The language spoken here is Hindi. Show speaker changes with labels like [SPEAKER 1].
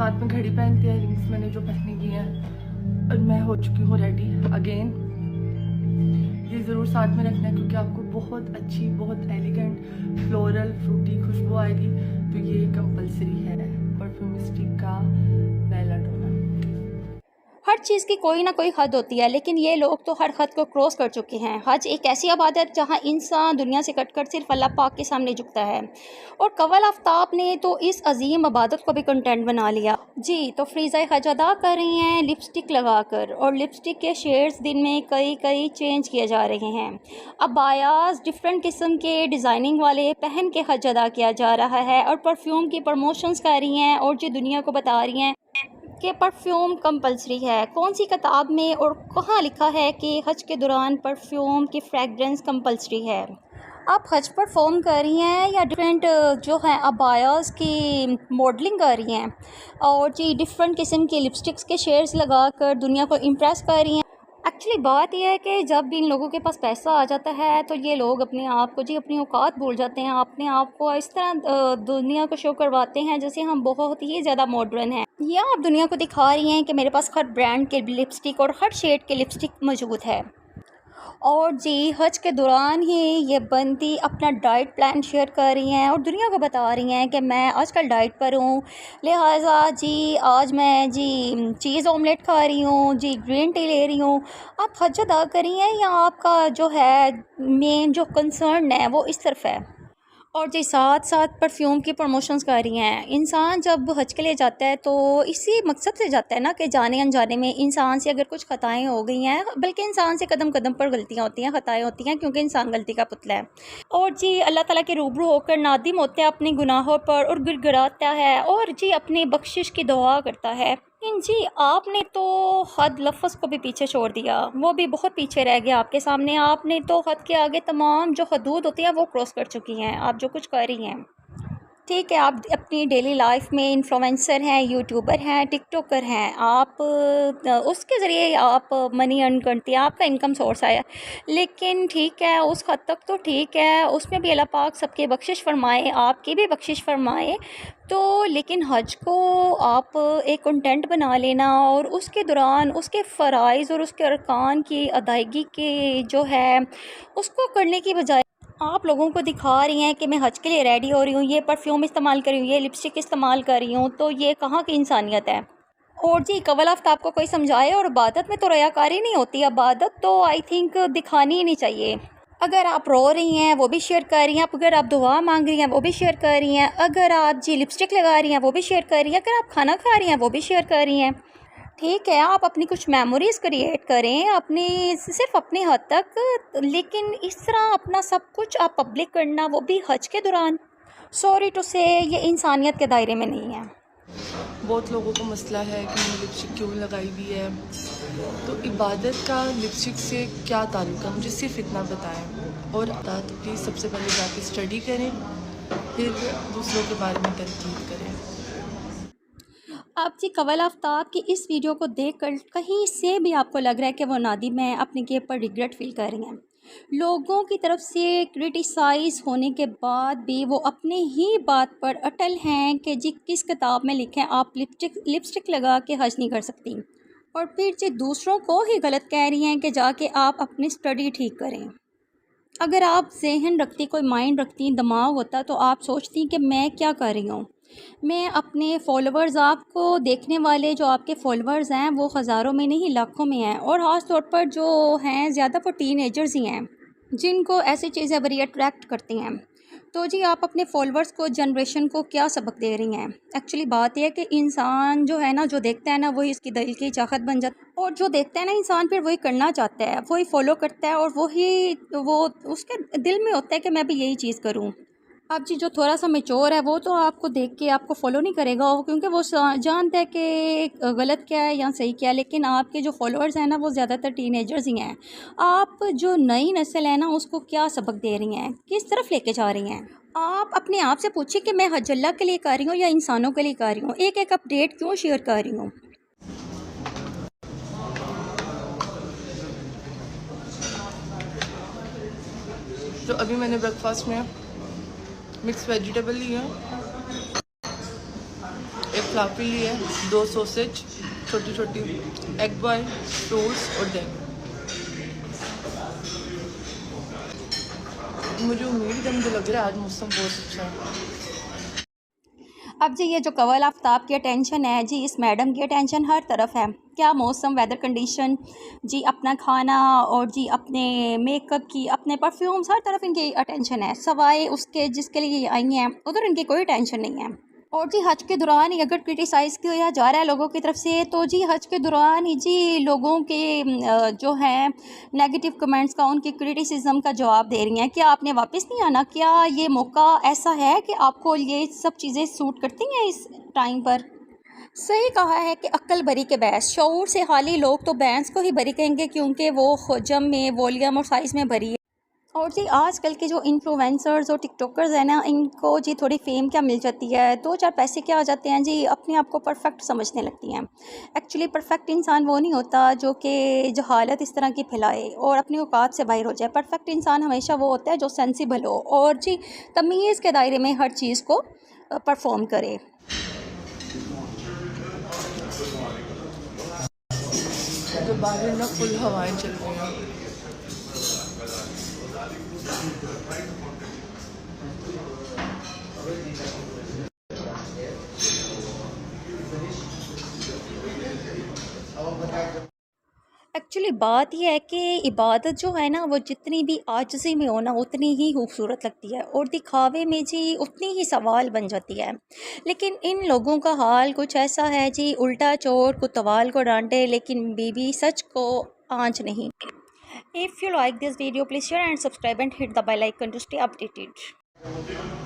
[SPEAKER 1] साथ में घड़ी पहनते हैं, रिंग्स मैंने जो पहनी की हैं, और मैं हो चुकी हूँ रेडी अगेन। ये ज़रूर साथ में रखना है क्योंकि आपको बहुत अच्छी, बहुत एलिगेंट फ्लोरल फ्रूटी खुशबू आएगी, तो ये कंपलसरी है परफ्यूमिस्टिक का बेलाडोना।
[SPEAKER 2] हर चीज़ की कोई ना कोई हद होती है, लेकिन ये लोग तो हर हद को क्रॉस कर चुके हैं। हज एक ऐसी इबादत जहाँ इंसान दुनिया से कटकर सिर्फ अल्लाह पाक के सामने झुकता है, और कवल आफ्ताब ने तो इस अजीम इबादत को भी कंटेंट बना लिया। जी, तो फ़रीज़ा हज अदा कर रही हैं लिपस्टिक लगाकर, और लिपस्टिक के शेड्स दिन में कई कई चेंज किए जा रहे हैं। अब बायास डिफरेंट किस्म के डिज़ाइनिंग वाले पहन के हज अदा किया जा रहा है, और परफ्यूम की प्रमोशंस कर रही हैं, और जो दुनिया को बता रही हैं कि परफ्यूम कंपलसरी है। कौन सी किताब में और कहाँ लिखा है कि हज के दौरान परफ्यूम की फ्रेगरेंस कंपलसरी है? आप हज परफॉर्म कर रही हैं या डिफरेंट जो है अबायास की मॉडलिंग कर रही हैं, और जी डिफरेंट किस्म के लिपस्टिक्स के शेड्स लगाकर दुनिया को इम्प्रेस कर रही हैं? एक्चुअली बात यह है कि जब भी इन लोगों के पास पैसा आ जाता है तो ये लोग अपने आप को, जी अपनी औकात भूल जाते हैं, अपने आप को इस तरह दुनिया को शो करवाते हैं जैसे हम बहुत ही ज़्यादा मॉडर्न हैं। ये आप दुनिया को दिखा रही हैं कि मेरे पास हर ब्रांड के लिपस्टिक और हर शेड के लिपस्टिक मौजूद है। और जी हज के दौरान ही ये बंदी अपना डाइट प्लान शेयर कर रही हैं और दुनिया को बता रही हैं कि मैं आजकल डाइट पर हूँ, लिहाजा जी आज मैं जी चीज़ ऑमलेट खा रही हूँ, जी ग्रीन टी ले रही हूँ। आप हज अदा कर रही हैं या आपका जो है मेन जो कंसर्न है वो इस तरफ है? और जी साथ साथ परफ्यूम की प्रमोशंस कर रही हैं। इंसान जब हज के लिए जाता है तो इसी मकसद से जाता है ना कि जाने अनजाने में इंसान से अगर कुछ ख़ताएँ हो गई हैं, बल्कि इंसान से कदम कदम पर गलतियाँ होती हैं, ख़ताएँ होती हैं, क्योंकि इंसान गलती का पुतला है। और जी अल्लाह ताला के रूबरू होकर नादिम होता है अपने गुनाहों पर और गिड़गिड़ाता है, और जी अपनी बख्शिश की दुआ करता है। लेकिन जी आपने तो हद लफ्ज़ को भी पीछे छोड़ दिया, वो भी बहुत पीछे रह गया आपके सामने। आपने तो हद के आगे तमाम जो हदूद होती हैं वो क्रॉस कर चुकी हैं, आप जो कुछ कर रही हैं। ठीक है, आप अपनी डेली लाइफ में इन्फ्लुएंसर हैं, यूट्यूबर हैं, टिकटॉकर हैं, आप उसके ज़रिए आप मनी अर्न करती हैं, आपका इनकम सोर्स है। लेकिन ठीक है, उस हद तक तो ठीक है, उसमें भी अल्लाह पाक सबके बख्शिश फरमाए, आपकी भी बख्शिश फरमाए। तो लेकिन हज को आप एक कंटेंट बना लेना और उसके दौरान उसके फ़राइज़ और उसके अरकान की अदायगी के जो है उसको करने की बजाय आप लोगों को दिखा रही हैं कि मैं हज के लिए रेडी हो रही हूँ, ये परफ्यूम इस्तेमाल कर रही हूँ, ये लिपस्टिक इस्तेमाल कर रही हूँ, तो ये कहाँ की इंसानियत है? और जी कवल आफ्ताब को कोई समझाए, और इबादत में तो रयाकारी नहीं होती, इबादत तो आई थिंक दिखानी ही नहीं चाहिए। अगर आप रो रही हैं वो भी शेयर कर रही हैं, अगर आप दुआ मांग रही हैं वो भी शेयर कर रही हैं, अगर आप जी लिपस्टिक लगा रही हैं वो भी शेयर कर रही हैं, अगर आप खाना खा रही हैं वो भी शेयर कर रही हैं। ठीक है, आप अपनी कुछ मेमोरीज़ क्रिएट करें अपनी, सिर्फ अपनी हद तक, लेकिन इस तरह अपना सब कुछ आप पब्लिक करना, वो भी हज के दौरान, सॉरी टू से ये इंसानियत के दायरे में नहीं है।
[SPEAKER 1] बहुत लोगों को मसला है कि मैंने लिपस्टिक क्यों लगाई हुई है, तो इबादत का लिपस्टिक से क्या ताल्लुक़ है, मुझे सिर्फ इतना बताएं। और तो प्लीज़ सबसे पहले जाके स्टडी करें, फिर दूसरों के बारे में तनकीद करें।
[SPEAKER 2] आप जी कवल आफ्ताब की इस वीडियो को देखकर कहीं से भी आपको लग रहा है कि वो नादिम है, अपने के ऊपर रिग्रेट फील कर रही हैं? लोगों की तरफ से क्रिटिसाइज़ होने के बाद भी वो अपने ही बात पर अटल हैं कि जी किस किताब में लिखे आप लिपस्टिक लगा के हज नहीं कर सकती, और फिर जी दूसरों को ही गलत कह रही हैं कि जाके आप अपनी स्टडी ठीक करें। अगर आप जहन रखती, कोई माइंड रखती, दिमाग होता, तो आप सोचती कि मैं क्या कर रही हूँ। मैं अपने फॉलोअर्स, आपको देखने वाले जो आपके फॉलोअर्स हैं वो हज़ारों में नहीं लाखों में हैं, और ख़ास तौर पर जो हैं ज़्यादा वो टीनेजर्स ही हैं जिनको ऐसी चीज़ें बड़ी अट्रैक्ट करती हैं। तो जी आप अपने फॉलोअर्स को, जनरेशन को क्या सबक दे रही हैं? एक्चुअली बात यह है कि इंसान जो है ना, जो देखता है ना वही इसकी दिल की चाहत बन जाती है, और जो देखता है ना इंसान फिर वही करना चाहता है, वही फॉलो करता है, और वो उसके दिल में होता है कि मैं भी यही चीज़ करूँ। अब जी जो थोड़ा सा मैच्योर है वो तो आपको देख के आपको फॉलो नहीं करेगा, वो क्योंकि वो जानता है कि गलत क्या है या सही क्या है। लेकिन आपके जो फॉलोअर्स हैं ना वो ज़्यादातर टीनेजर्स ही हैं। आप जो नई नस्ल है ना उसको क्या सबक दे रही हैं, किस तरफ लेके जा रही हैं? आप अपने आप से पूछिए कि मैं हज अल्लाह के लिए कर रही हूँ या इंसानों के लिए कर रही हूँ, एक एक अपडेट क्यों शेयर कर रही हूँ।
[SPEAKER 1] तो अभी मैंने ब्रेकफास्ट में मिक्स वेजिटेबल लिया, एक फ्लाफी ली है, 2 सॉसेज छोटी छोटी, एग बॉय, फ्रूट्स और दही। मुझे उम्मीद है, मुझे लग रहा है आज मौसम बहुत अच्छा है।
[SPEAKER 2] अब जी ये जो कवल आफ्ताब की अटेंशन है जी, इस मैडम की अटेंशन हर तरफ है। क्या मौसम, वेदर कंडीशन जी, अपना खाना और जी अपने मेकअप की, अपने परफ्यूम्स, हर तरफ इनकी अटेंशन है। सवाए उसके जिसके लिए ये आई हैं उधर इनकी कोई टेंशन नहीं है। और जी हज के दौरान ही अगर क्रिटिसाइज़ किया जा रहा है लोगों की तरफ से, तो जी हज के दौरान ही जी लोगों के जो हैं नेगेटिव कमेंट्स का, उनकी क्रिटिसिज्म का जवाब दे रही हैं। क्या आपने वापस नहीं आना? क्या ये मौका ऐसा है कि आपको ये सब चीज़ें सूट करती हैं इस टाइम पर? सही कहा है कि अक्ल बरी के भैंस, शऊर से खाली लोग तो भैंस को ही बरी कहेंगे, क्योंकि वो हजम में, वॉल्यूम और साइज़ में बरी है। और जी आजकल के जो इन्फ्लुएंसर्स और टिकटॉकर्स हैं ना, इनको जी थोड़ी फेम क्या मिल जाती है, 2-4 पैसे क्या आ जाते हैं जी, अपने आप को परफेक्ट समझने लगती हैं। एक्चुअली परफेक्ट इंसान वो नहीं होता जो कि जहालत इस तरह की फैलाए और अपनी औकात से बाहर हो जाए। परफेक्ट इंसान हमेशा वो होता है जो सेंसिबल हो और जी तमीज़ के दायरे में हर चीज़ को परफॉर्म करे।
[SPEAKER 1] तो बाहर ना फुल हवाएं चल रही हैं।
[SPEAKER 2] एक्चुअली बात यह है कि इबादत जो है ना, वो जितनी भी आजिज़ी में हो ना, उतनी ही खूबसूरत लगती है और दिखावे में जी उतनी ही सवाल बन जाती है। लेकिन इन लोगों का हाल कुछ ऐसा है जी, उल्टा चोर कुतवाल को डांटे लेकिन बीवी सच को आँच नहीं। If you like this video, please share and subscribe and hit the bell icon to stay updated.